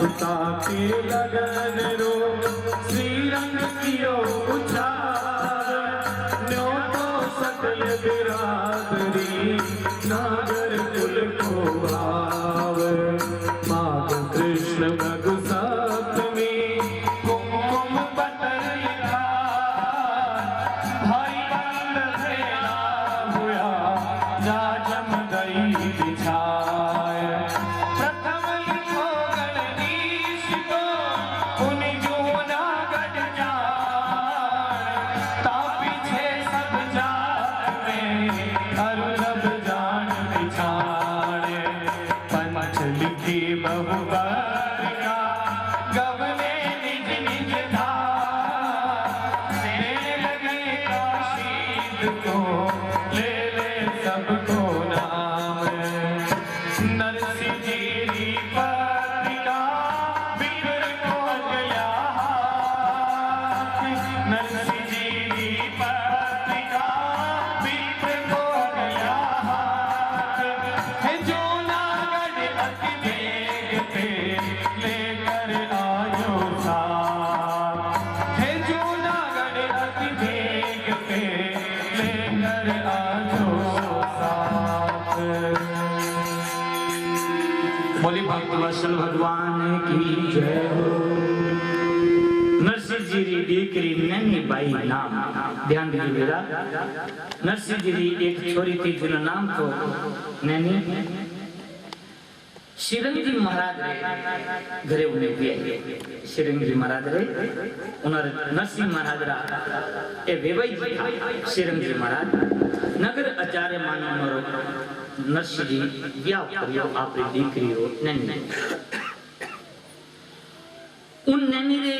सुता के लगन रो श्रीरंग कियो उछार न्यो तो सकल बिरादरी नागर कुल को आव माघ कृष्ण मघु सप्तमी कुमकुम पतरिया भाई बंद भेला हुआ जाजम गई बिछाए बोली भक्तवत्सल भगवान की जय हो। नरसिंह जी री दीकरी नैनी बाई नाम ध्यान दीजिएगा। नरसिंह जी री एक छोरी थी जिन नाम तो नैनी शिरंग जी महाराज रे घरे उन्हें दिए। शिरंग जी महाराज रे उन्हें नरसिंह महाराज रा ए वेवाई जी था। शिरंग जी महाराज नगर आचार्य मानो मरो नरसिंह जी ब्याह करियो आपरी दीकरी रो नैनी। उन नैनी रे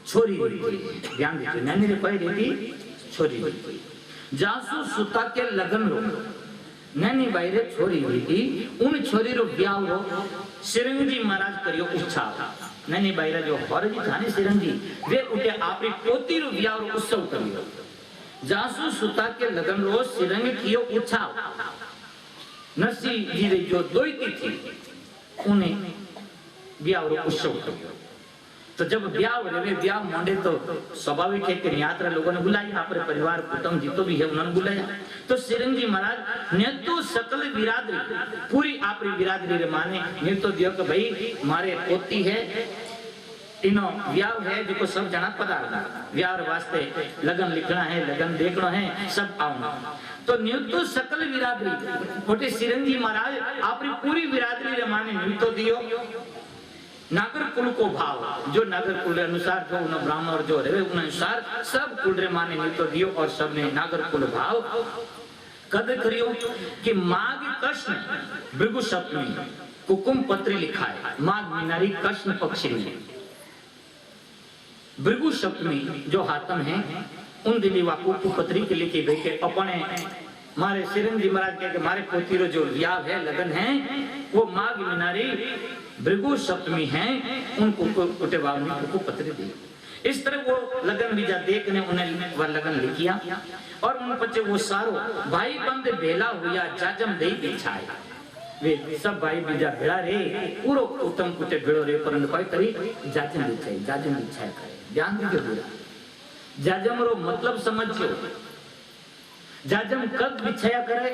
छोरी ध्यान दीजिए नैनी रे कोई री छोरी जासू सुता के लगन रो नैनी बाई रे छोरी थी। उन छोरी रो ब्याह रो शिरंग जी महाराज करियो उत्सव। नैनी बाई रा जो हर जी था ने शिरंग जी वे उठे आपरी पोती रो ब्याह रो उत्सव करियो। जासू सुता के लगन रो शिरंग कियो उत्सव। नरसिंह जी रे जो दोईती थी उन्हें ब्याह रो उत्सव करियो। तो जब ब्याह रे ब्याह मांडे तो स्वाभाविक है कि यात्रा लोगों ने बुलाई अपने परिवार कुटुंब जितो भी है उन्होंने बुलाया। तो शिरंग जी महाराज ने तो सकल बिरादरी पूरी आपरी बिरादरी रे माने ने तो दियो कि भाई मारे पोती है इनो ब्याह है जो सब जना पधारना ब्याह वास्ते लगन लिखना है लगन देखना है सब आना। तो न्यूतो सकल बिरादरी छोटे शिरंग जी महाराज आपरी पूरी बिरादरी रे माने न्यूतो दियो। नागर कुल को भाव जो नागर कुल के अनुसार जो उन ब्राह्मण जो रहे उन अनुसार सब कुल रे माने न्यूतो दियो और सब ने नागर कुल भाव कद करियो कि माघ कृष्ण भृगु सप्तमी कुकुम पत्री लिखा है। माघ मीनारी कृष्ण पक्ष में भृगु सप्तमी जो हातम है उन दिनी वाकु पत्री के लिखे बैठे अपने मारे शिरंग जी महाराज के मारे पोती रो जो ब्याह है लगन है वो माघ मीनारी भृगु सप्तमी है उनको उठे वावनी को पत्री दी। इस तरह वो लगन बीजा देखने उन्हें वह लगन लिखिया और उन बच्चे वो सारो भाई बंद भेला हुआ जाजम दे बिछाए। वे सब भाई बीजा भेड़ा रे पूरो उत्तम कुटे भेड़ो रे परन कोई करी जाजम बिछाए करे। ध्यान दीजिए पूरा जाजम रो मतलब समझियो। जाजम कब बिछाया करे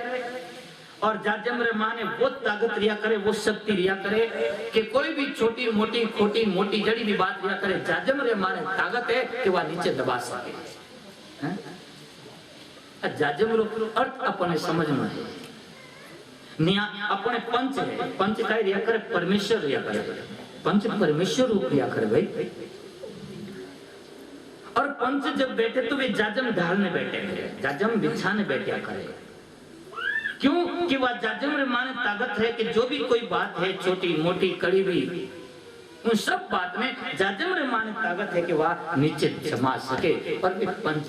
और जाजम रे माने वो ताकत रिया करे वो शक्ति रिया करे कि कोई भी छोटी मोटी खोटी मोटी जड़ी भी बात रिया करे जाजम रे माने ताकत है कि वह नीचे दबा सके। जाजम रो अर्थ अपने समझ में है। निया अपने पंच है पंच का रिया करे परमेश्वर रिया करे पंच परमेश्वर रूप रिया करे भाई। और पंच जब बैठे तो वे जाजम ढालने बैठे करे जाजम बिछाने बैठा करे। क्यों कि वह जाजम रे माने ताकत है कि जो भी कोई बात है छोटी मोटी कड़ी भी उन सब बात में जाजम रे माने ताकत है कि वह नीचे जमा सके और वे पंच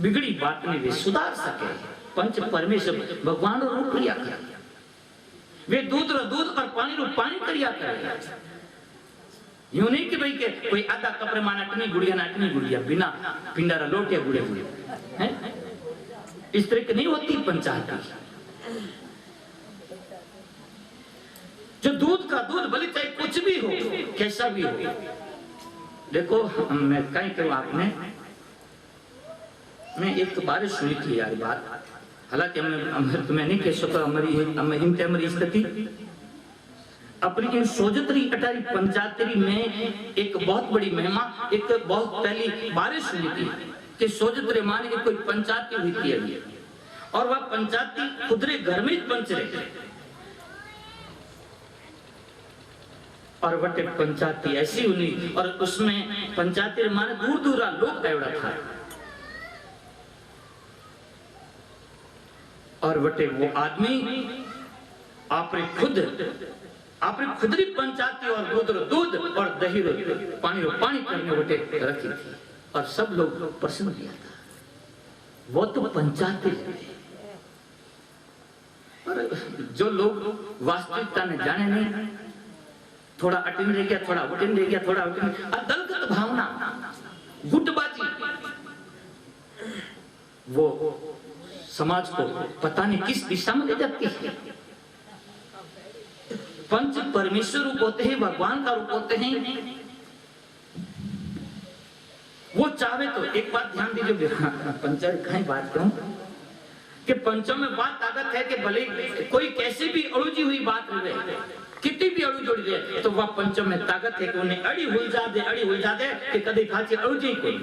बिगड़ी बात में वे सुधार सके। पंच परमेश्वर भगवान रो रूप क्रिया करे वे दूध रो दूध और पानी रो पानी क्रिया करे। यूं नहीं कि भाई के कोई आधा कपड़े में नाटनी गुड़िया बिना पिंडारा लोटिया गुड़े हैं, इस तरह की नहीं होती पंचायत। जो दूध का दूध भले चाहे कुछ भी हो, कैसा भी हो। देखो मैं कहीं करूं आपने, मैं एक तो बारिश सुनी थी यार बात, हालांकि तुम्हें नहीं कह सका हमारी स्थिति अपनी इन सोजतरी अटारी पंचायतरी में एक बहुत बड़ी महिमा, एक बहुत पहली बारिश हुई थी कि सोजतरे माने की कोई पंचायती हुई थी अभी, और वह पंचायती खुदरे घर में ही पंच रहे, और वटे पंचायती ऐसी हुई और उसमें पंचायती माने दूर दूर लोग एवड़ा था, और वटे वो आदमी आपने खुदरी पंचायती और दूध और दही पानी करने वटे रखी थी, और सब लोग प्रसन्न किया था। वो तो पंचायती और जो लोग वास्तविकता में जाने नहीं, थोड़ा अटिन रह गया, थोड़ा उटिन रह गया, थोड़ा उटिन, दलगत भावना, गुटबाजी, वो समाज को पता नहीं किस दिशा में ले जाती है। पंच परमेश्वर रूप होते हैं, भगवान का रूप होते हैं। वो चाहे तो एक बात ध्यान दीजिए, पंचायत कहीं बात कहूं कि पंचों में बात ताकत है कि भले कोई कैसी भी अड़ुजी हुई बात रहे, कितनी भी अड़ू जोड़ी दे, तो वह पंचों में ताकत है कि उन्हें अड़ी उलझा दे कि कभी खाची अड़ुजी कोई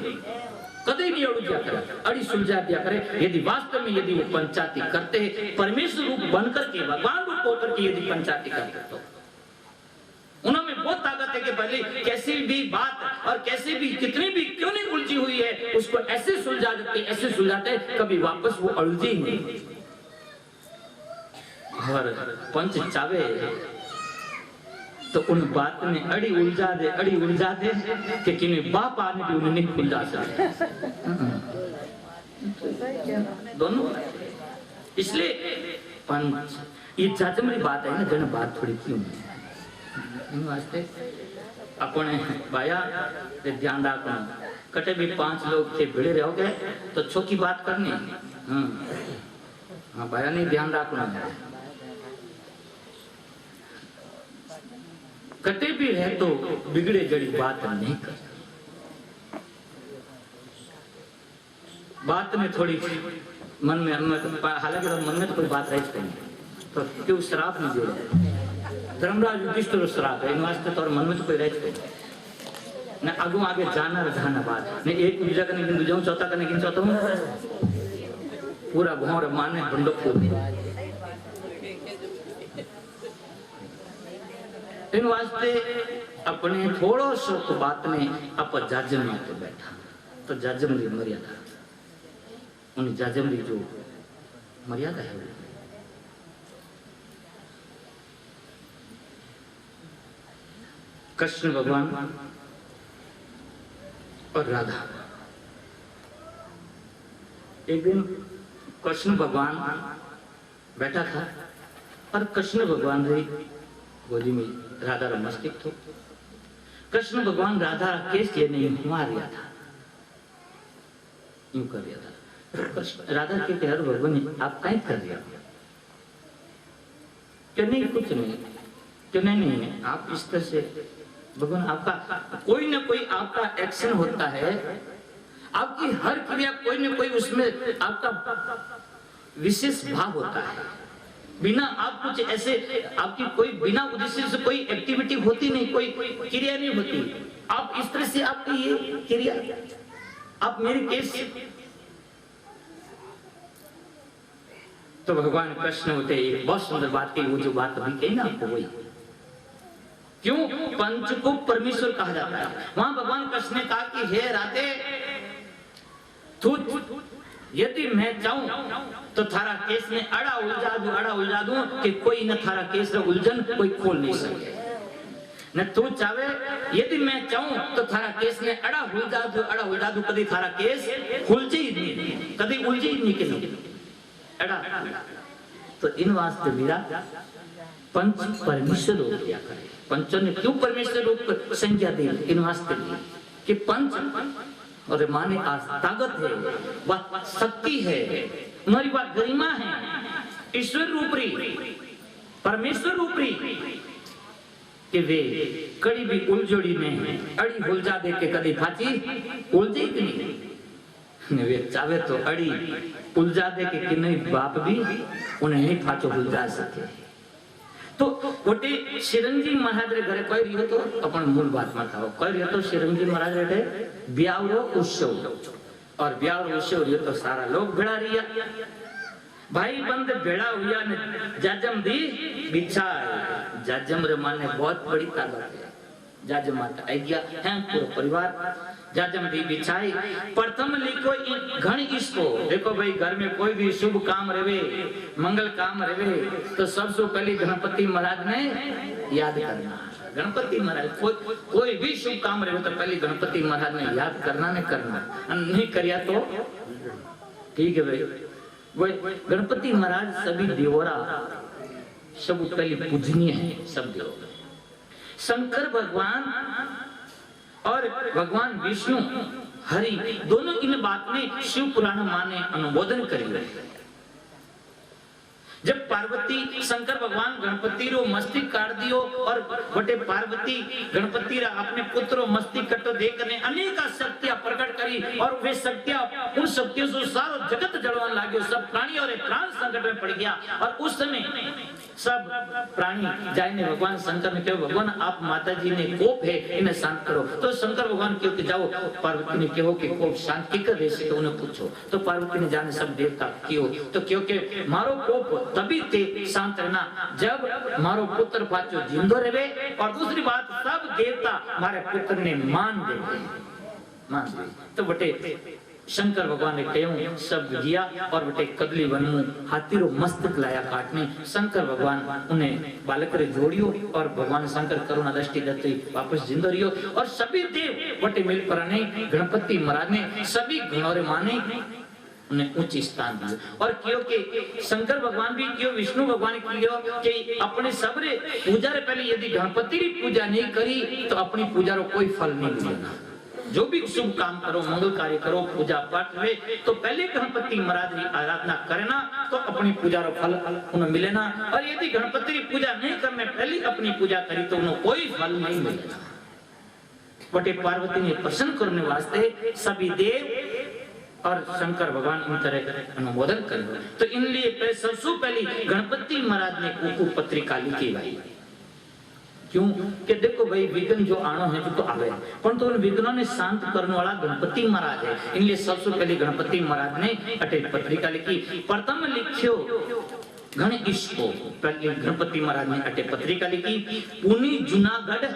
कभी नहीं अड़ुजा करे, अड़ी सुलझा दिया करे। यदि वास्तव में यदि वो पंचायती करते हैं, परमेश्वर रूप बनकर के, भगवान रूप होकर के यदि पंचायती करते तो उनमें बहुत ताकत है कि भले कैसी भी बात और कैसे भी कितनी भी क्यों नहीं उलझी हुई है, उसको ऐसे सुलझाते कभी वापस वो उलझी ही नहीं। और पंच चावे तो उन बात में अड़ी उलझा दे कि किन्हीं बाप आने भी उन्हें नहीं उलझा सकते दोनों। इसलिए पंच ये जाजमरी बात है ना, जन बात थोड़ी क्यों वास्ते अपने बाया ध्यान रखना, कटे भी 5 लोग थे भिड़े रहोगे तो छोटी बात करनी, हाँ बाया नहीं ध्यान रखना है। कटे भी रहे तो बिगड़े जड़ी बात नहीं कर, बात में थोड़ी मन में, हालांकि मन में तो कोई बात रही तो क्यों श्राप नहीं दे, धर्मराज युधिष्ठिर श्राप है इन वास्ते, तो और मन में तो कोई रही न आगू आगे जाना बात नहीं, एक दूसरा करने गिन दूजा चौथा करने गिन चौथा हूँ पूरा भौर माने बंडो इन वास्ते अपने थोड़ो सो तो बात ने आप जाजम में तो बैठा, तो जाजम की मर्यादा, उन जाजम की जो मर्यादा है कृष्ण भगवान और राधा। एक दिन कृष्ण भगवान बैठा था और कृष्ण भगवान रे गोदी में राधा का मस्तिष्क थो। कृष्ण भगवान राधा केस ये नहीं मार रहा था, यूं कर रहा था। राधा के प्यार भगवान आप कहीं कर रहे हो क्या? नहीं कुछ नहीं, क्या नहीं आप इस तरह से भगवान आपका कोई ना कोई आपका एक्शन होता है, आपकी हर क्रिया कोई ना कोई उसमें आपका विशेष भाव होता है, बिना आप कुछ ऐसे आपकी कोई बिना उद्देश्य से कोई एक्टिविटी होती नहीं, कोई क्रिया नहीं होती। आप इस तरह से आपकी ये क्रिया, आप मेरे केस तो भगवान कृष्ण होते एक बहुत सुंदर बात कही, वो जो बात अभी कही ना आपको वही, क्यों पंच को परमेश्वर कहा जाता है। वहां भगवान कृष्ण ने कहा कि हे राधे तू यदि मैं चाहूं तो थारा केस में अड़ा उलझा दूं कि कोई न थारा केस उलझन कोई खोल नहीं सके, न तू चाहे यदि मैं चाहूं तो थारा केस में अड़ा उलझा दूं कभी थारा केस उलझे ही नहीं, कभी उलझे ही नहीं कि अड़ा। तो इन वास्ते मीरा पंच परमेश्वर रूप लिया करे। पंचों ने क्यों परमेश्वर रूप संज्ञा दी इन वास्ते कि पंच और माने ताकत है, वह शक्ति है, हमारी बात गरिमा है, ईश्वर रूपरी परमेश्वर रूपरी कि वे कड़ी भी उलझोड़ी में अड़ी उलझा दे के कभी फाची उलझी कि नहीं, वे चाहे तो अड़ी उलझा दे के नहीं बाप भी उन्हें नहीं फाचो उलझा सके। तो गोटे शिरंजी महाराज रे घरे कोई रियो तो अपन मूल बात में था, कोई रियो तो शिरंजी महाराज रे ब्याह उत्सव और ब्याह उत्सव रियो तो सारा लोग भेड़ा रिया, भाई बंद भेड़ा हुआ ने जाजम दी बिछा, जाजम रे माने बहुत बड़ी ताकत है, जाजम माता आई गया है पूरा परिवार जाजम दी बिछाई। प्रथम लिखो घण इसको देखो भाई घर में कोई भी शुभ काम रहे मंगल काम रहे तो सबसे पहले गणपति महाराज ने याद करना। गणपति महाराज कोई भी शुभ काम रहे तो पहले गणपति महाराज ने याद करना ने करना, नहीं करिया तो ठीक है भाई। वो गणपति महाराज सभी देवरा सब पहले पूजनीय है, सब देव शंकर भगवान और भगवान विष्णु हरि दोनों इन बात में शिव पुराण माने अनुमोदन करी। जब पार्वती शंकर भगवान गणपति रो मस्ती काट दियो और बटे पार्वती गणपति रा अपने पुत्र मस्ती कटो देखने अनेक शक्तियां प्रकट करी और वे शक्तियां उन शक्तियों से सारो जगत जलवान लाग्यो, सब प्राणी और प्राण संकट में पड़ गया। और उस समय सब प्राणी जाने भगवान शंकर ने कहा भगवान आप माता जी ने कोप है इन्हें शांत करो। तो शंकर भगवान क्यों कि जाओ पार्वती ने कहो कि कोप शांत की कर रहे तो उन्हें पूछो। तो पार्वती ने जाने सब देवता क्यों तो क्योंकि मारो कोप तभी ते शांत रहना जब मारो पुत्र पाचो जिंदो रहे और दूसरी बात सब देवता हमारे पुत्र ने मान दे। तो बटे शंकर भगवान ने कहो सब दिया और बटे कदली वन में हाथी रो मस्तक लाया काटने। शंकर भगवान उन्हें बालक रे जोड़ियो और भगवान शंकर करुणा दृष्टि देते वापस जिंदो रियो और सभी देव बटे मिल पर गणपति महाराज ने सभी गणों रे माने उन्हें उच्च स्थान दिया। और क्यों कि शंकर भगवान भी क्यों विष्णु भगवान क्यों कि अपने सबरे पूजा रे पहले यदि गणपति की पूजा नहीं करी तो अपनी पूजा रो कोई फल नहीं मिलेगा। जो भी शुभ काम करो मंगल कार्य करो पूजा पाठ में तो पहले गणपति महाराज की आराधना करना तो अपनी पूजा रो फल उन्हें मिलेना। और यदि गणपति की पूजा नहीं करने पहले अपनी पूजा करी तो उन्हें कोई फल नहीं मिलेगा। बटे पार्वती ने प्रसन्न करने वास्ते सभी देव और शंकर भगवान इन तरह अनुमोदन कर। तो इन लिए सबसे पहले गणपति महाराज ने कुकु पत्रिका लिखी भाई। क्यों कि देखो भाई विघ्न जो आनो है तो आवे पर तो उन विघ्नों ने शांत करने वाला गणपति महाराज है। इसलिए सबसे पहले गणपति महाराज ने अटे पत्रिका लिखी। प्रथम लिखियो घण इसको पहले गणपति महाराज ने अटे पत्रिका लिखी पुनी जूनागढ़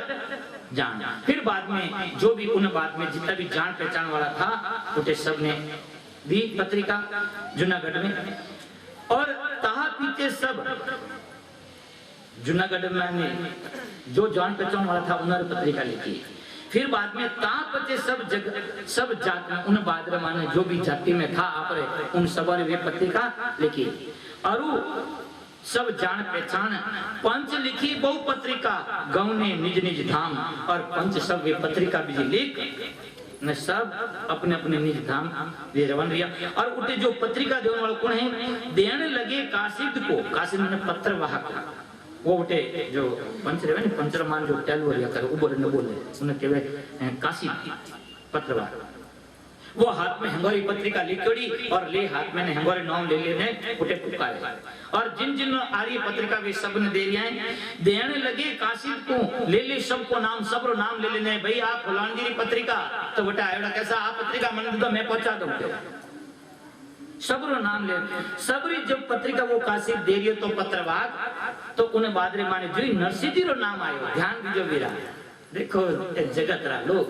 जान। फिर बाद में जो भी उन बाद में जितना भी जान पहचान वाला था उठे सब ने दी पत्रिका जूनागढ़ में। और तहा पीछे सब जूनागढ़ में जो जान पहचान वाला था उन्होंने पत्रिका लिखी। फिर बाद में तापचे सब जात में उन बाद माने जो भी जाति में था आप उन सब वे पत्रिका लिखी। और सब जान पहचान पंच लिखी बहु पत्रिका गौने निज निज धाम। और पंच सब वे पत्रिका भी लिख न सब अपने अपने निज धाम वे रवन रिया। और उठे जो पत्रिका देने वाला कौन है देने लगे काशिद को। काशिद ने पत्र वाहक वो उठे जो पंच रहे ना पंचरमान जो टेलवर या करे ऊपर न बोले उन्हें केवे काशी पत्रवार। वो हाथ में हंगोरी पत्रिका लिखोड़ी और ले हाथ में हंगोरी नाम ले लेने उठे पुकारे। और जिन जिन आर्य पत्रिका वे सब ने दे रिया है देने लगे काशी को ले सबको नाम सबरो नाम ले लेने भाई आप फलान जी पत्रिका तो बेटा आयोड़ा कैसा आप पत्रिका मन तो मैं पहुंचा दूंगा सबरो नाम ले। सबरी जब पत्रिका वो काशी दे रही तो पत्रवाहक तो उन्हें बादरे माने जो नरसिंह जी रो नाम आयो ध्यान दीजो वीरा। देखो जगत रा लोग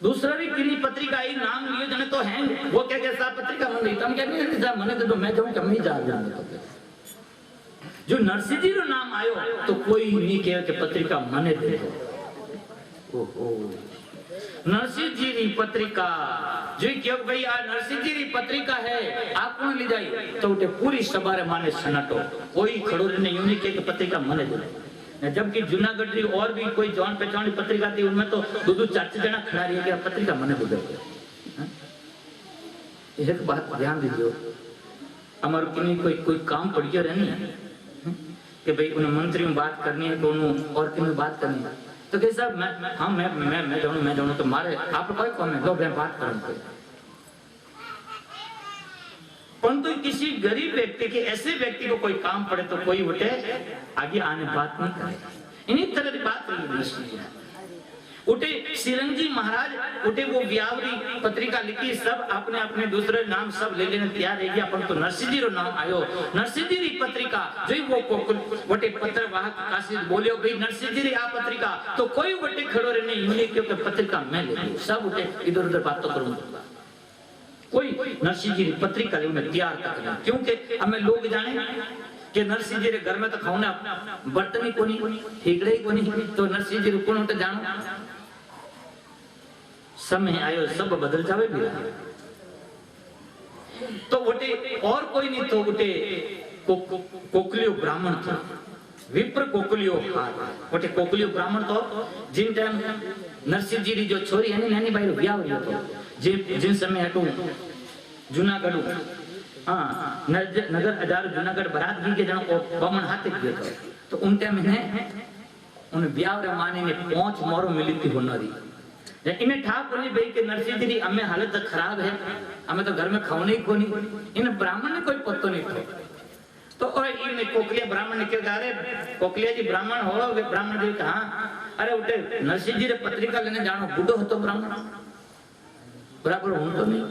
दूसरा भी किन्हीं पत्रिका आई नाम लियो जने तो हैं वो क्या कैसा पत्रिका मन रही तुम क्या नहीं जा मने तो मैं जाऊं कम ही जा तो जो नरसिंह जी रो नाम आयो तो कोई नहीं कहे कि पत्रिका मने दे। ओहो नरसिंह जी री पत्रिका जो क्यों भाई आ नरसिंह जी री पत्रिका है आप कौन ले जाई तो उठे पूरी सभा रे माने सनाटो कोई खड़ो ने यूनिक के पत्रिका मने दे जबकि जूनागढ़ री और भी कोई जान पहचान पत्रिका थी उनमें तो दो चार जना खड़ा रही है पत्रिका मने बुझे एक बात ध्यान दीजिए हमारे किन्हीं कोई काम पड़ियो रहनी है कि भाई उन्हें मंत्री में बात करनी है तो उन्हें और किन्हीं बात करनी है तो कैसे साहब मैं जाऊँ तो मारे आप कोई कौन है लो मैं बात करूँ परंतु किसी गरीब व्यक्ति के ऐसे व्यक्ति को कोई काम पड़े तो कोई उठे आगे आने बात नहीं करे इन्हीं तरह की बात उठे सिरंजी महाराज उठे वो व्यावरी पत्रिका लिखी सब अपने अपने दूसरे नाम सब ले लेने तैयार है गया परंतु नरसिंह जी रो नाम आयो नरसिंह जी री पत्रिका जो वो वटे पत्र वाहक काशी बोलियो भाई नरसिंह जी री आ पत्रिका तो कोई वटे खड़ो रे नहीं यूनिक के पत्रिका मैं ले सब उठे इधर उधर बात तो करूंगा कोई नरसिंह जी री पत्रिका ले उन्हें तैयार करना क्योंकि हमें लोग जाने कि नरसिंह जी रे घर में तो खाऊना बर्तन ही कोनी ठीकड़े ही कोनी तो नरसिंह जी कौन उठे जानो समय आयो सब बदल जावे भी तो उठे और कोई नहीं तो उठे कोकलियो ब्राह्मण था विप्र कोकलियो उठे कोकलियो ब्राह्मण तो जिन टाइम नरसिंह जी री जो छोरी है नानी भाई रो ब्याह हो तो जिन समय हटू जूनागढ़ हाँ नगर हजार जूनागढ़ बारात गी के जनो बमन हाथे गयो तो उन टाइम उन ब्याह रे माने ने 5 मोरो मिली थी होनरी इन्हें ठाक कोनी भाई के नरसिंह जी हमें हालत खराब है हमें तो घर में खाने ही कोनी इन ब्राह्मण ने कोई पत्तो नहीं था तो इन कोकलिया ब्राह्मण ने क्या अरे कोकलिया जी ब्राह्मण हो ब्राह्मण जी कहा अरे उठे नरसिंह जी रे पत्रिका लेने जानो बूढ़ो हो तो ब्राह्मण बराबर हूं तो नहीं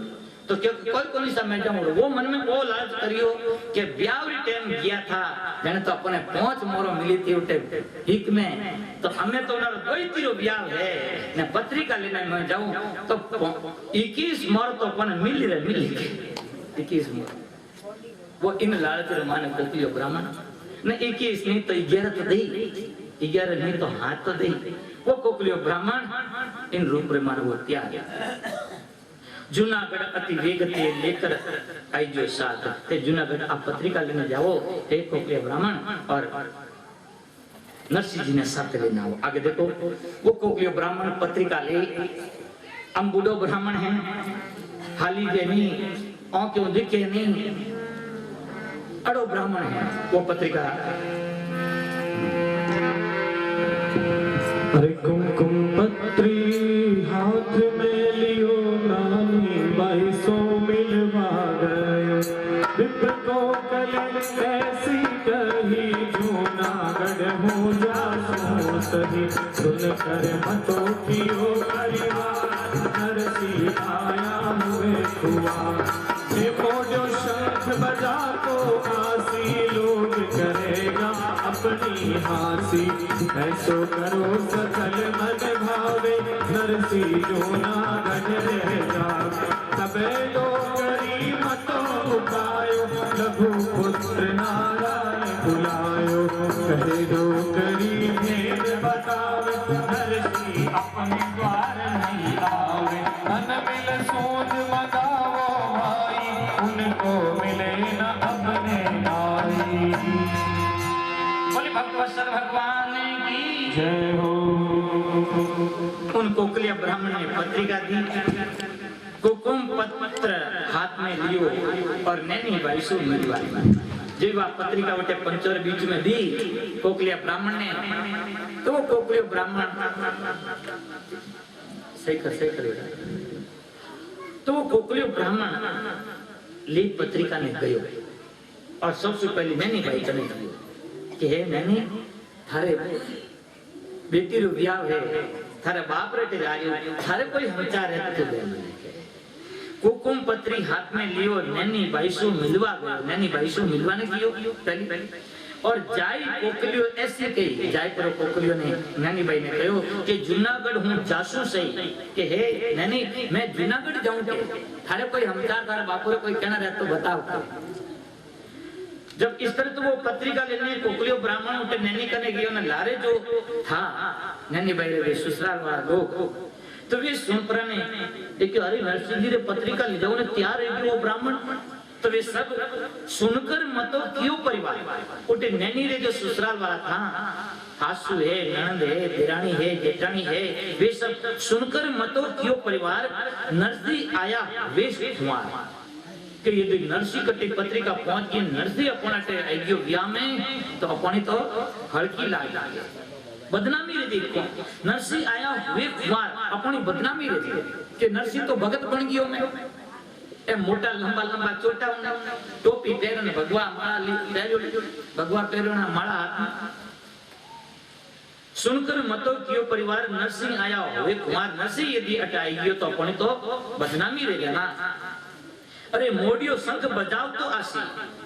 तो क्या कोई समय जाऊं वो मन में वो लालच करियो कि ब्यावरी टाइम गया था जने तो अपने 5 मोरो मिली थी उठे हिक में तो हमें तो ना कोई तीरो ब्याह है ने पत्रिका लेने मैं जाऊं तो 21 मोर तो अपन मिली 21 मोर वो इन लालच रे माने कोकलियो ब्राह्मण ने 21 नहीं तो 11 तो दे 11 नहीं तो हाथ तो दे वो कोकलियो ब्राह्मण इन रूप रे माने वो त्याग जूनागढ़ अति वेग ते लेकर आई जो साथ ते जूनागढ़ आप पत्रिका लेने जाओ एक कोकलिया ब्राह्मण और नरसिंह जी ने साथ लेना हो आगे देखो वो कोकलिया ब्राह्मण पत्रिका ले हम बूढ़ो ब्राह्मण हैं हाली जे नहीं औ क्यों दिखे नहीं अड़ो ब्राह्मण है वो पत्रिका अरे कुमकुम पत्री हाथ में लियो नानी भाई सो मिलवा गयो विप्र को कली ऐसी कही जूनागढ़ हो जा सही सुन कर मतो कियो परिवार नरसिंह आया हुए खुआ ये जो शंख बजा तो आसी लोग करेगा अपनी हासी ऐसो करो सकल मन भावे नरसिंह जूनागढ़ रह जावे तबे लोकरी मतो उपायो लघु पुत्र नारायण बुलायो कहे लोकरी भेद बतावे नरसिंह अपने द्वार नहीं आवे मन मिल सोच मगावो भाई उनको मिले न अपने नारी बोले भक्तवत्सल भगवान की जय हो। उन कोकलिया ब्राह्मण ने पत्रिका दी कुकुम पत्र हाथ में लियो और नैनी भाई सो मिलवाई जब वह पत्रिका उठे पंचर बीच में दी कोकलिया ब्राह्मण ने तो वो कोकलिया ब्राह्मण सही करेगा तो वो कोकलिया ब्राह्मण ली पत्रिका ने गयो और सबसे पहले नैनी भाई कने गयो कि हे नैनी थारे बेटी रो ब्याह है थारे बाप रे जा रही थारे कोई समाचार है तो दे कुकुम पत्री हाथ में लियो नैनी भाईसो मिलवा गयो नैनी भाईसो मिलवाने गयो पहली और जाई कोकलियो ऐसे कही जाई पर कोकलियो ने नैनी भाई ने कहो कि जूनागढ़ हूं जासू सही कि हे नैनी मैं जूनागढ़ जाऊं के थारे कोई समाचार थारे बाप रे कोई कहना रहे तो बताओ जब इस तरह तो वो पत्रिका लेने कोकलियो ब्राह्मण उठे नैनी करने गयो ना लारे जो था नैनी भाई रे ससुराल वाला लोग तो वे सुनपरा ने एक अरे नरसिंह जी रे पत्रिका ले जाओ ने तैयार है वो ब्राह्मण तो वे सब सुनकर मतो क्यों परिवार उठे नैनी रे जो ससुराल वाला था सासू है ननद है देरानी है जेठानी है वे सब सुनकर मतो क्यों परिवार नरसिंह आया वेश कुमार कि यदि नरसिंह कटी पत्रिका पहुंच गई नरसिंह अपना आई गयो ब्याह में तो अपनी तो हल्की लाग बदनामी रे देखो नरसिंह आया हुए कुमार अपनी बदनामी रे कि नरसिंह तो भगत बन गयो मैं ए मोटा लंबा लंबा चोटा टोपी पहरन भगवा माला पहरो भगवा पहरना माला हाथ में सुनकर मतो कियो परिवार नरसिंह आया हुए कुमार नरसिंह यदि अटाई गयो तो अपनी तो बदनामी रे ना अरे मोडियो शंख बजाव तो आसी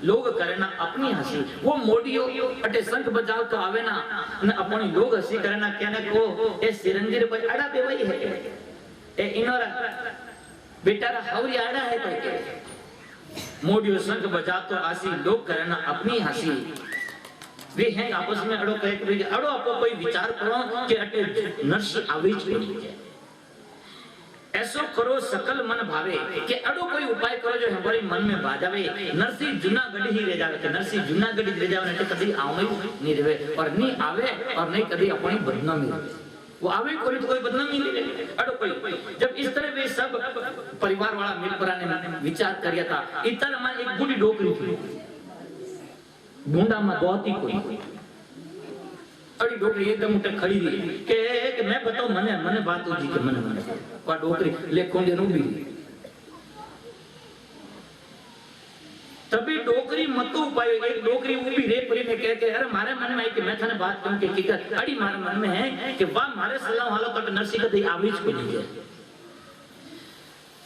लोग करे ना अपनी हंसी वो मोडियो अटे शंख बजाव तो आवे ना ने अपनी लोग हंसी करे ना कहने को ए सिरंजीर पर अड़ा बेवई है ए इनोरा बेटारा हवरी आड़ा है कोई के मोडियो शंख बजाव तो आसी लोग करे ना अपनी हंसी वे हैं आपस में अड़ो कहे कि अड़ो आपको कोई विचार करो कि अटे नरसिंह आवे ज ऐसो करो सकल मन भावे कि अड़ो कोई उपाय करो जो हमारे मन में बाजावे नरसिंह जूनागढ़ ही रह जावे कि नरसिंह जूनागढ़ रह जावे ने कभी आवे नहीं रहे और नहीं आवे और नहीं कभी अपनी बदनामी वो आवे कोई तो कोई बदनामी नहीं रहे अड़ो कोई जब इस तरह वे सब परिवार वाला मिलपरा ने विचार किया था इतर में एक बूढ़ी डोकरी थी बूंदा में बहुत ही कोई अड़ी डोकरी एकदम उठे खड़ी रही कि मैं बताऊं मने मने बात होजी के मने मने वा डोकरी ले कोंडे नु भी तभी डोकरी मतो उपाय एक डोकरी ऊभी रे परी ने कह के अरे मारे मन में आई कि मैं थाने बात कहूं कि अड़ी मारे मन में है कि वाह मारे सलाह हालो तो नरसिंह कदी आवीज को नहीं है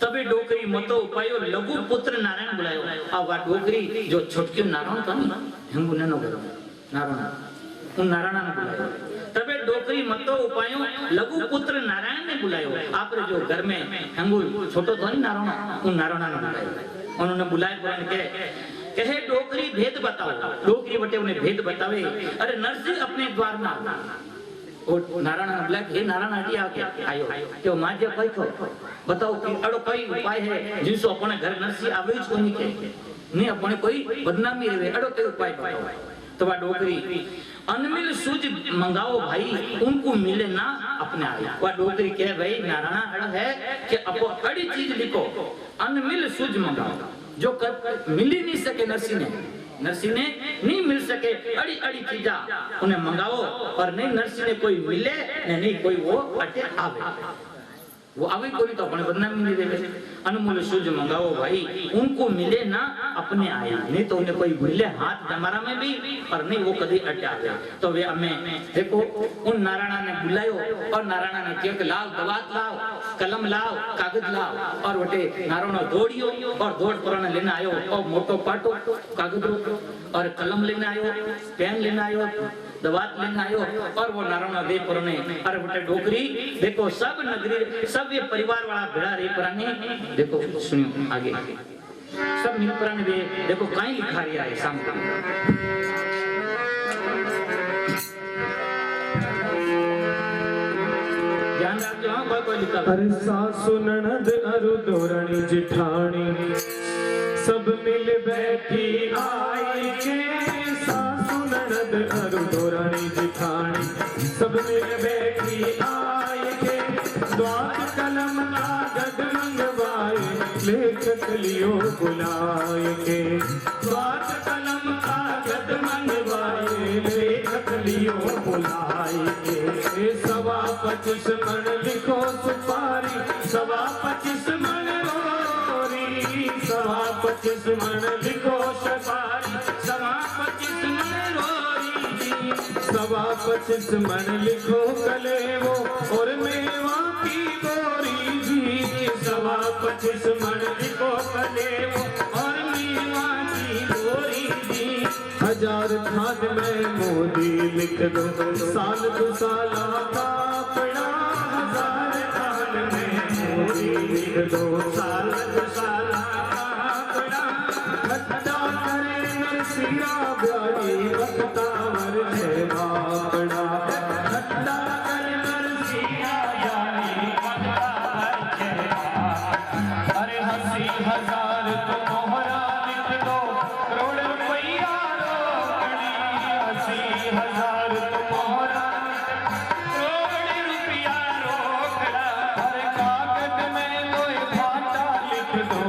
तभी डोकरी मतो उपायो लघु पुत्र नारायण बुलायो आ वा डोकरी जो छोटक्यो नारायण था ना हंगु ननो नारायण उन नारायण ने बुलायो तबे डोकरी मतो उपायों लघु पुत्र नारायण ने बुलायो आपरे जो घर में हंगुल छोटो तो नहीं नारायण उन नारायण ने बुलायो उन्होंने बुलाए बोलने के कहे डोकरी भेद बताओ डोकरी बटे उन्हें भेद बतावे अरे नरसिंह अपने द्वार में और नारायण ने बुलाया हे नारायण हटी आ के आयो क्यों माजे कोई को बताओ कि अड़ो कोई उपाय है जिससे अपने घर नरसिंह आवे ज कोनी के नहीं अपने कोई बदनामी रहे अड़ो कोई उपाय बताओ तो वह डोकरी अनमिल सूज मंगाओ भाई उनको मिले ना अपने आया वह डोकरी कहे भाई नारायण अड़ है कि अपो अड़ी चीज लिखो अनमिल सूज मंगाओ जो मिल ही नहीं सके नरसिंह ने नहीं मिल सके अड़ी अड़ी चीजा उन्हें मंगाओ और नहीं नरसिंह ने कोई मिले नहीं कोई वो अटे आवे वो आवे कोई तो अपने बदनामी नहीं देवे अनमोल सूज मंगाओ भाई उनको मिले ना अपने आया नहीं तो उन्हें कोई मिले हाथ जमारा में भी और नहीं वो कभी अटे आवे तो वे हमें देखो उन नारायण ने बुलायो और नारायण ने कहा कि लाओ दवात लाओ कलम लाओ कागज लाओ और वटे नारायण दौड़ियो और दौड़ पर लेने आयो और मोटो पाटो कागज और कलम लेने आयो पेन लेने आयो दवात लेने आयो और वो नारायण दे परने अरे बेटे डोकरी देखो सब नगरी सब ये परिवार वाला भेड़ा रे पराने देखो सुनियो आगे सब मिल पराने वे देखो काई लिखा रिया है सामने ध्यान रखो हां कोई लिखा अरे सासु ननद अरु दोरणी जिठानी सब मिल बैठी आई के सासु ननद अरु दोरणी जिठानी सब मिल बैठी आई के द्वार कलम कागज मंगवाए लेखक लियो बुलाए के द्वार कलम कागज मंगवाए लेखक लियो बुलाए के 25 मन लिखो सुपारी 25 मन रोरी 25 मन लिखो सुपारी 25 मन रोरी 25 मन लिखो कलेवो और मेवा की गोरी जी 25 मन लिखो कलेवो और मेवा की गोरी जी 1000 खान में मोदी लिख दो साल दो साला का पड़ा 1000 खान में मोदी लिख दो साल दो साला का पड़ा खट्टा करे नरसिंहा ब्यारी बख्तावर है बापड़ा खट्टा करे नरसिंहा ब्यारी बख्तावर हजार तो मोहरा लिख दो, करोड़ रुपया रोकड़ी। 80,000 तो मोहरा, करोड़ रुपया रोकड़ा। हर कागज में कोई फाटा लिख दो,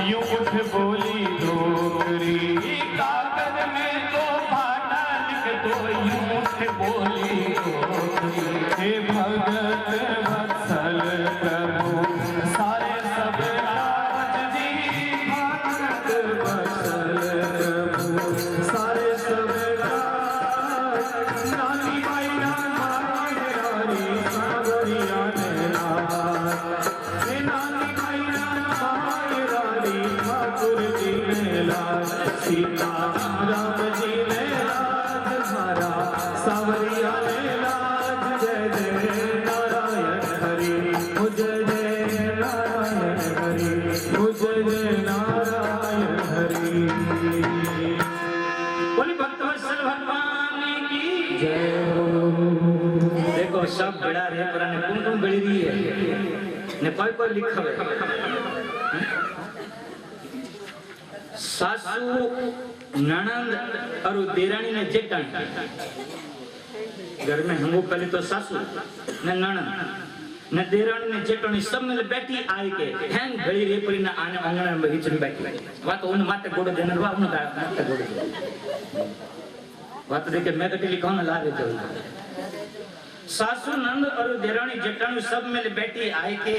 यूं उठ बोली डोगरी। कागज में तो फाटा लिख दो, यूं उठ बोली डोगरी। हे भगत वत्सल प्रभु सारे सब राज जी, भगत वत्सल प्रभु सारे सब राज। नानी बाई नाना रानी सावरिया ने लाज, हे नानी बाई नाना रानी ठाकुर जी ने लाज। सीता राम जी ने लाज धारा, सावरिया ने लाज। जय जय नारायण हरि, जय जय नारायण हरि, जय जय नारायण हरि। बोले भक्तवत्सल भगवान की जय हो। देखो सब बड़ा रे पर ने कौन बड़ी रही है ने कोई लिखा है। सासू ननंद और देरानी ने जेठानी, घर में हमको पहले तो सासू ने ननंद ने देरानी ने जेठानी सब मिल बैठी आई के हैंग घड़ी रे परी ना आने आंगण में बीच में बैठी। बात उन माते गोड़े देने वा उन माते गोड़े बात देखे मैं कटी लिखा ना ला रहे थे। सासू नंद और देरानी जेठानी सब मिल बैठी आए के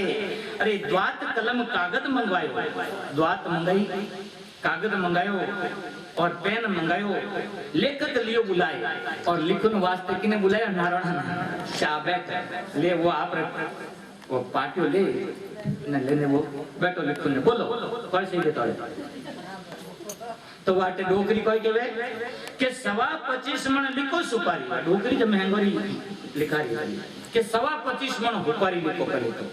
अरे द्वात कलम कागज मंगवायो। द्वात मंगाई, कागज मंगायो और पेन मंगायो, लेखक लियो बुलाए और लिखन वास्ते किने बुलाया? नारायण शाबैक ले वो आप वो पाटियो ले न लेने वो बैठो लिखो ने बोलो कैसे देता है। तो वाटे डोकरी कोई के वे के 25 मन लिखो सुपारी। डोकरी जब महंगोरी लिखा रही है के 25 मन हुपारी लिखो करे तो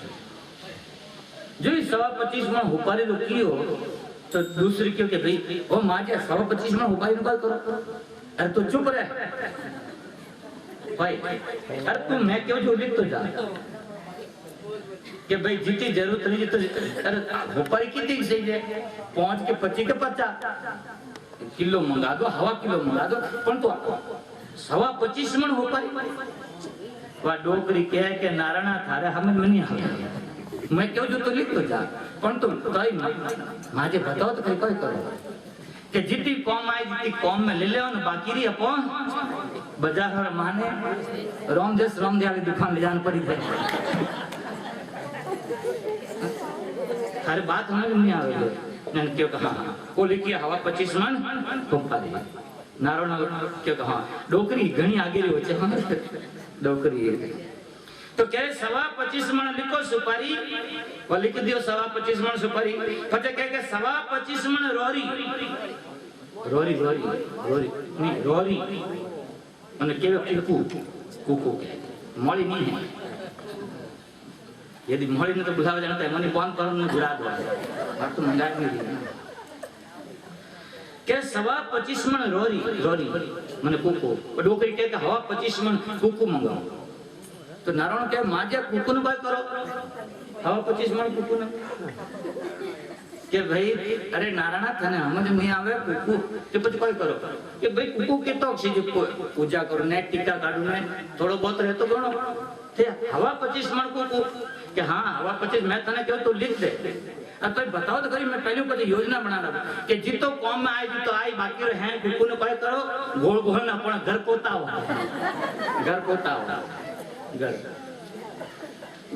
जो 25 मन हुपारी तो की हो तो दूसरी क्यों के भाई वो माजे 25 मन हुपारी निकाल करो। अरे तो चुप रहे भाई, अरे तू मैं क्यों जो लिख तो जा कि भाई जितनी जरूरत नहीं तो अरे हुपारी कितनी सही है 5 के 25 के 50 किलो मंगा दो, हवा किलो मंगा दो पण तो 25 मन हुपारी वा डोकरी कहे के नारायण थारे हमें नहीं आवे मैं क्यों जो तो लिख तो जा पण तो कई माजे बताओ तो कई करो कि जितनी कौम आई जितनी कौम में ले ले ना बाकी रही अपन बाजार हर माने रामदेश रामदेव की दुकान ले जान पड़ी है। हर बात हमें नहीं आवे मैंने क्यों कहा को लिखिए हवा 25 मन हुपारी। नारायण क्यों कहा डोकरी घनी आगे रही होचे डोकरी तो कह 25 मन लिखो सुपारी वो लिख दियो 25 मन सुपारी। પછી કહે કે 25 मन રોરી રોરી રોરી રોરી नहीं रोरी અને કેવે કુકુ કુકુ કે મળી नहीं है यदि मળી ने तो बुझावे जानता है मनी कौन करो ने बुरा दो बात तो मंगा नहीं दी के 25 मन रोरी रोरी माने कुकु डोकरी के हवा 25 मन कुकु मंगाओ तो नारायण के माजे कुकु ने बात करो हवा 25 मन कुकु ने के भाई अरे नारायण थाने समझ में आवे कुकु के પછી કોઈ કરો કે ભાઈ कुकु के तो से पूजा करो ने टीका काढू ने थोड़ो बहुत रहे तो गणो थे हवा 25 मन कुकु के हां हवा 25 मैं तने क्यों तो लिख दे अब तो बताओ तो करी मैं पहले પછી योजना बना रहा कि जितो कौम में आई तो आई बाकी रहे कुकु ने કોઈ करो गोल गोल ना पण घर पोता हो घर पोता हो घर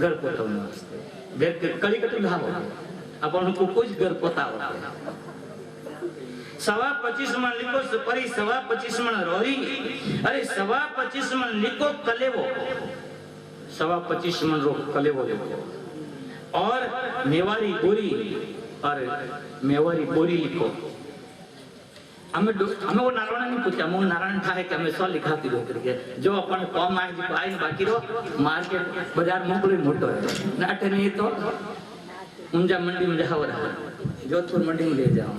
घर पोता हो घर कड़ी कटी धाव अपन को कुछ घर पोता हो 25 मन लिखो सुपारी 25 मन रोरी अरे 25 मन लिखो कलेवो 25 मन रो कलेवो लिखो और मेवारी बोरी और मेवारी बोरी लिखो। हमें वो नारायण नहीं पूछा हम नारायण था है कि हमें 100 लिखाती रो करके जो अपन कौम आई जी आई बाकी रो मार्केट बाजार मोकली मोटो है नाटे नहीं तो ऊंजा मंडी में जाओ रहा जोधपुर मंडी में ले जाओ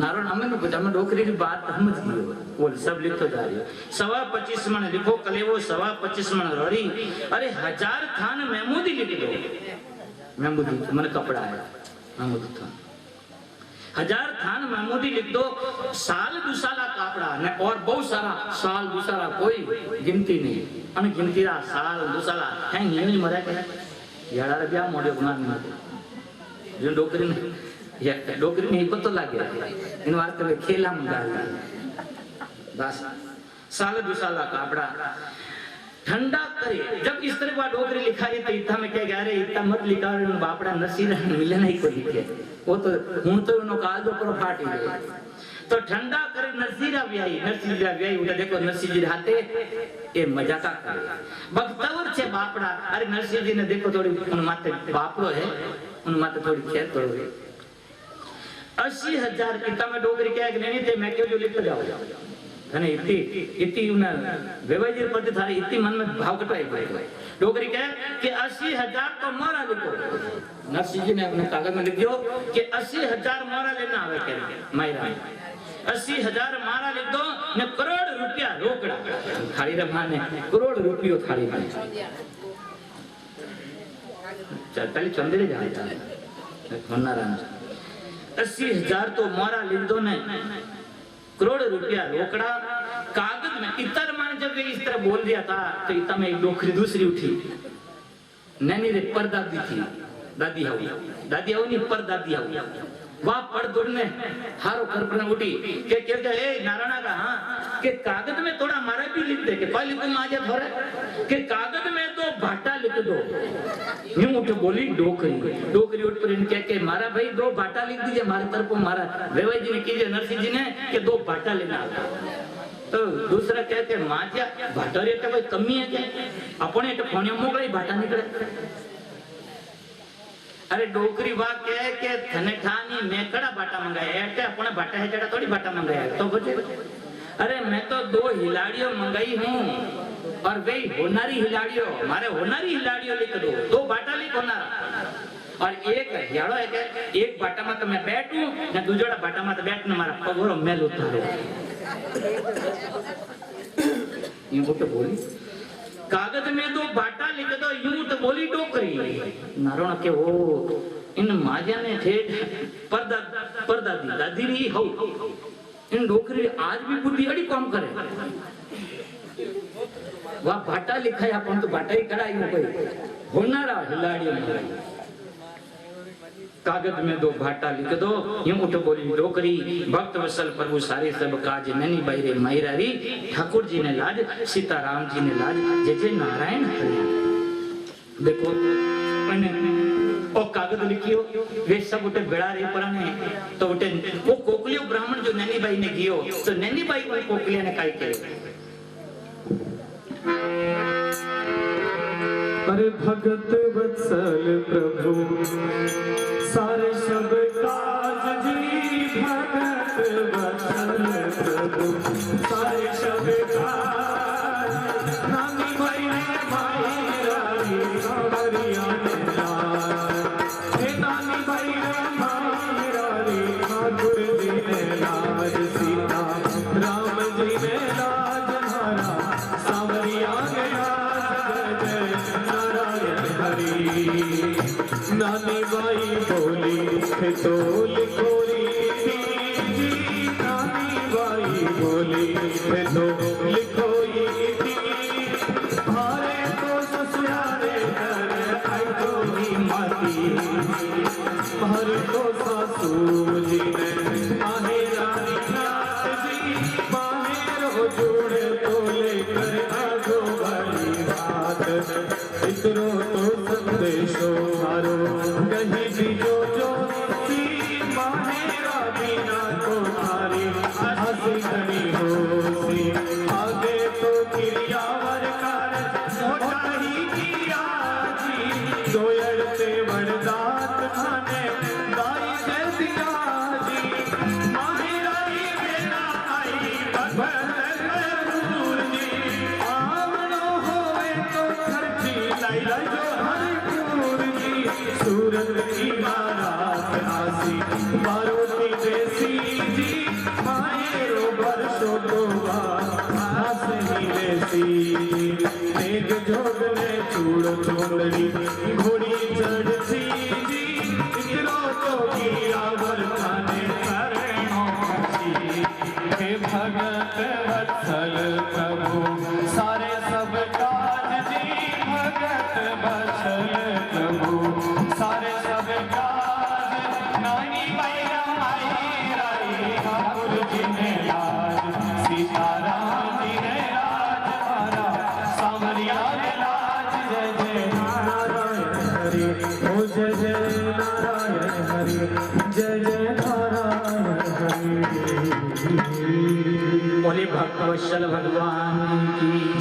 नारायण हमें नहीं पूछा हमें डोकरी की बात समझ गई वो सब लिख तो जा रही है 25 मन लिखो कलेवो 25 मन रोरी अरे 1000 थान महमूदी लिख दो महमूदी मन कपड़ा है महमूद थान 1000 थान महमूदी लिख दो साल दुसाला कापड़ा ने और बहुत सारा साल दुसाला कोई गिनती नहीं अन गिनती रा साल दुसाला है यूं मरा के याड़ा रुपया मोड़े बना नहीं जो डोकरी ने या डोकरी में पतो लागे इन वास्ते में खेला मंगा बस साल दुसाला कापड़ा ठंडा करे जब इस तरह का डोगरी लिखा है तो इतना में क्या कह रहे इतना मत लिखा रे बापड़ा नसीर मिले नहीं को लिखे वो तो हूं तो उनो काल जो पर फाटी गए तो ठंडा करे नसीरा व्याई उधर देखो नसीर जी हाथे ये मजाका करे बख्तवर छे बापड़ा अरे नसीर जी ने देखो थोड़ी उन माथे बापड़ो है उन माथे थोड़ी खेत तो 80,000 इतना में डोगरी क्या नहीं थे मैं क्यों जो लिखते जाओ અને इति उन वेवाजी पर थारे इति मन में भाव कटाई गए डोगरी कहे कि 80,000 तो मारा लिखो नरसिंह जी ने अपने कागज में लिख दियो कि 80,000 मारा लेना आवे के मायरा 80,000 मारा लिख दो ने करोड़ रुपया रोकड़ा थारी रमा ने करोड़ रुपयो थारी में चल चंदरे जाता है होना राम 80,000 तो मारा लिख दो ने करोड़ रुपया रोकड़ा कागज में इतर मान जब इस तरह बोल दिया था तो इतना में एक डोकरी दूसरी उठी नैनी रे परदादी थी दादी हाउ नहीं परदादी हाउ वाह पढ़ दौड़ने हारो कर पर उठी के ए नारायणा का हां के कागज में थोड़ा मारा भी लिख दे के कोई लिखो माजे थोड़े के कागज में तो भाटा लिख दो यूं उठ बोली डोकरी उठ पर इनके के मारा भाई 2 भाटा लिख दीजिए हमारे तरफ मारा वेवाई जी ने कीजिए नरसिंह जी ने के 2 भाटा लेना तो दूसरा कहते माजा भाटा रे कोई कमी है क्या अपने तो फोनिया मोकले भाटा निकले अरे डोकरी वाह क्या है कि थने ठानी मैं कड़ा बाटा मंगाया है अपने बाटा है जड़ा थोड़ी बाटा मंगाया तो बचे अरे मैं तो 2 हिलाड़ियों मंगाई हूँ और वे होनारी हिलाड़ियों हमारे होनारी हिलाड़ियों लिख दो 2 बाटा लिख होनारा और एक हिलाड़ो है कि एक बाटा में तो मैं बैठूं ना दूसरा बाटा में तो बैठने मारा पगोरो मेल उतारो यूं तो बोली कागज में 2 बाटा लिख दो यूं तो बोली डोकरी नारोना के वो इन माजा ने ठेठ परदादी दादी री हो इन डोकरी आज भी बुद्धि अड़ी काम करे वाह बाटा लिखा है अपन तो बाटा ही करा यूं कोई होनारा हिलाड़ियों में कागज में 2 भाटा लिख दो यूं उठ बोली डोकरी भक्त वसल प्रभु सारे सब काज नैनी बाईरे मायरारी ठाकुर जी ने लाज सीताराम जी ने लाज जय नारायण हरि देखो मैंने ओ कागज लिखियो वे सब उठे बेड़ा रे पराने तो उठे वो कोकलियो ब्राह्मण जो नैनी बाई ने गियो तो नैनी बाई को कोकलिया ने काई करे अरे भगत वत्सल प्रभु सारे सब काज जी भगत वत्सल प्रभु सारे सब काज नानी भाई रानी हरिया हे नानी भाई रानी ठाकुर जी ने लाज सीता राम जी ने लाज हरा सावरिया गया नानी बाई बोली तो लिखोरी थी नानी बाई बोली तो लिखोरी थी हारे तो ससुरारे घर आई तो ही माती हर तो सासू जी ने आहे रानी नाथ जी बाहर जोड़े तो लेकर आजो बड़ी बात इतरो तो संदेशो हारो कहीं भी जो सी माहेरा बिना तो थारी हंसी खड़ी हो सी आगे तो क्रियावर कर मोटा ही किया जी दोयड़ते वरदात खाने दाई से दिया जी माहेरा ही बेना आई भगवान दूर जी आवनो होवे तो खर्ची लाई लाई सूरत की बारात आसी मारुति जैसी जी मायरो बरसों तो आस ही लेसी तेग जोग में चूड़ चोड़री घोड़ी चढ़ती जी इतरो तो जोगी रावल थाने शरणों की। हे भगत वत्सल प्रभु सारे सब काज जी, भगत वत्सल प्रभु सारे सब काज। नानी मैया माई राई ठाकुर जी ने लाज, सीताराम जी ने लाज मारा, सांवरिया ने लाज। जय जय नारायण हरि, ओ जय जय नारायण हरि, जय जय नारायण हरि। बोले भक्तवत्सल भगवान की।